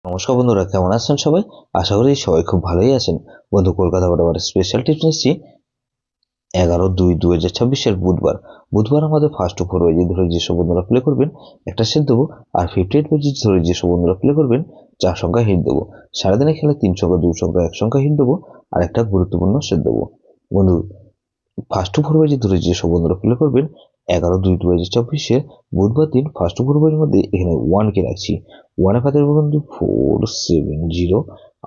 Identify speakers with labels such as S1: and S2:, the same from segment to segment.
S1: নমস্কার বন্ধুরা, কেমন আছেন সবাই? আশা করি সবাই খুব ভালোই আছেন। বন্ধু, কলকাতা বরাবর স্পেশাল টিপস নিচ্ছি 11/2/2026 বুধবার আমাদের ফার্স্ট টু 4 পেজ ধরে যেসব বন্ধুরা প্লে করবেন একটা সেট দেবো, আর 58 পেজ ধরে যেসব বন্ধুরা প্লে করবেন 4 সংখ্যা হিট দেবো। সারাদিনে খেলে 3 সংখ্যা 2 সংখ্যা 1 সংখ্যা হিট দেবো, আর একটা গুরুত্বপূর্ণ সেট দেবো। বন্ধু, ফার্স্ট টু 4 পেজ ধরে যেসব বন্ধুরা প্লে করবেন 11/2/2024 বুধবার দিন ফার্স্ট টু 4 পেজের মধ্যে এখানে 1 কে রাখছি। 1 এর পাতের বন্ধু 470,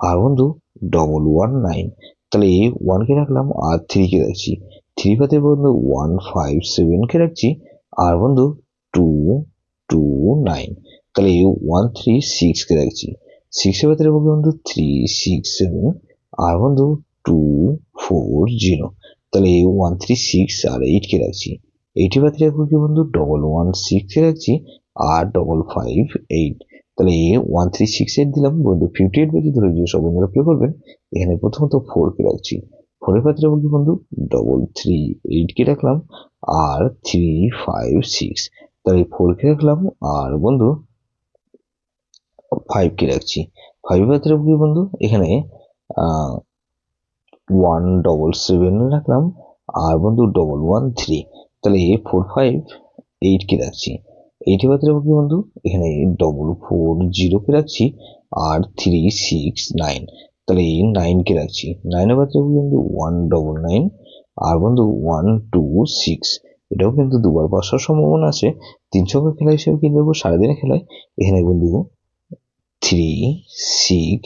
S1: আর বন্ধু 119। তাহলে এই 1 কে রাখলাম, আর 3 কে রাখছি। 3 পাতের বন্ধু 157 কে রাখছি, আর বন্ধু 229। তাহলে এই 136 কে রাখছি। 6 এর পাতের বন্ধু 367, আর বন্ধু 240। তাহলে এই 136 আর 8 কে রাখছি। 80 বাদ রাখবো কি বন্ধু 116 কে রাখছি, আর 558। তাহলে এই 1368 দিলাম বন্ধু। 58 বাজি ধরে যে সব বন্ধুরা প্লে করবেন এখানে প্রথমত 4 কে রাখছি। 4 এর পাত্রে বলবো বন্ধু 338 কে রাখলাম, আর 356। তাহলে 4 কে রাখলাম, আর বন্ধু 5 কে রাখছি। 5 এর পাত্রে বন্ধু এখানে 177 রাখলাম, আর বন্ধু 113। তাহলে 458 কে রাখছি। 8 বাদ রাখবো কি বন্ধু এখানে 440 কে রাখছি, আর 369। তাহলে এই 9 কে রাখছি। 9 বাদ রাখবো বন্ধু 199, আর বন্ধু 126। এটাও কিন্তু দুবার পাওয়ার সম্ভাবনা আছে। 3 সংখ্যা খেলা হিসেবে কি দেবো সারাদিনে খেলায় এখানে বন্ধু 36,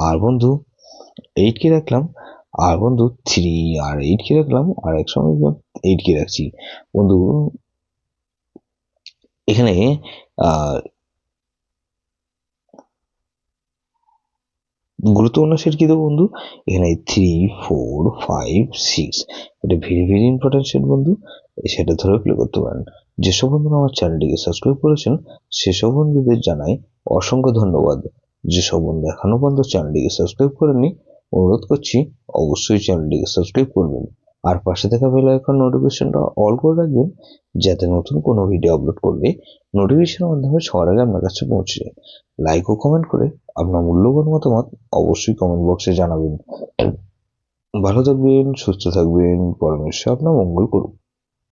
S1: আর বন্ধু 8 কে রাখলাম, আর বন্ধু 3 আর 8 কে রাখলাম, আর একসঙ্গে 8 কে রাখছি। বন্ধু এখানে গুরুত্বপূর্ণ সেট কি দেবো বন্ধু এখানে 3, 4, 5, 6। এটা ভেরি ইম্পর্টেন্ট সেট বন্ধু। সেটা ধরে প্লে করতে পারেন। যেসব বন্ধুরা আমার চ্যানেলটিকে সাবস্ক্রাইব করেছেন সেসব বন্ধুদের জানাই অসংখ্য ধন্যবাদ। যেসব বন্ধু এখনো পর্যন্ত চ্যানেলটিকে সাবস্ক্রাইব করেননি অনুরোধ করছি অবশ্যই চ্যানেলটিকে সাবস্ক্রাইব করবেন, আর পাশে থাকা বেল আইকন নোটিফিকেশনটা অল করে রাখবেন, যাতে নতুন কোনো ভিডিও আপলোড করলে নোটিফিকেশনের মাধ্যমে সবার আগে আপনার কাছে পৌঁছে যায়। লাইক ও কমেন্ট করে আপনার মূল্যবান মতামত অবশ্যই কমেন্ট বক্সে জানাবেন। ভালো থাকবেন, সুস্থ থাকবেন, পরমেশ্বর আপনার মঙ্গল করুন।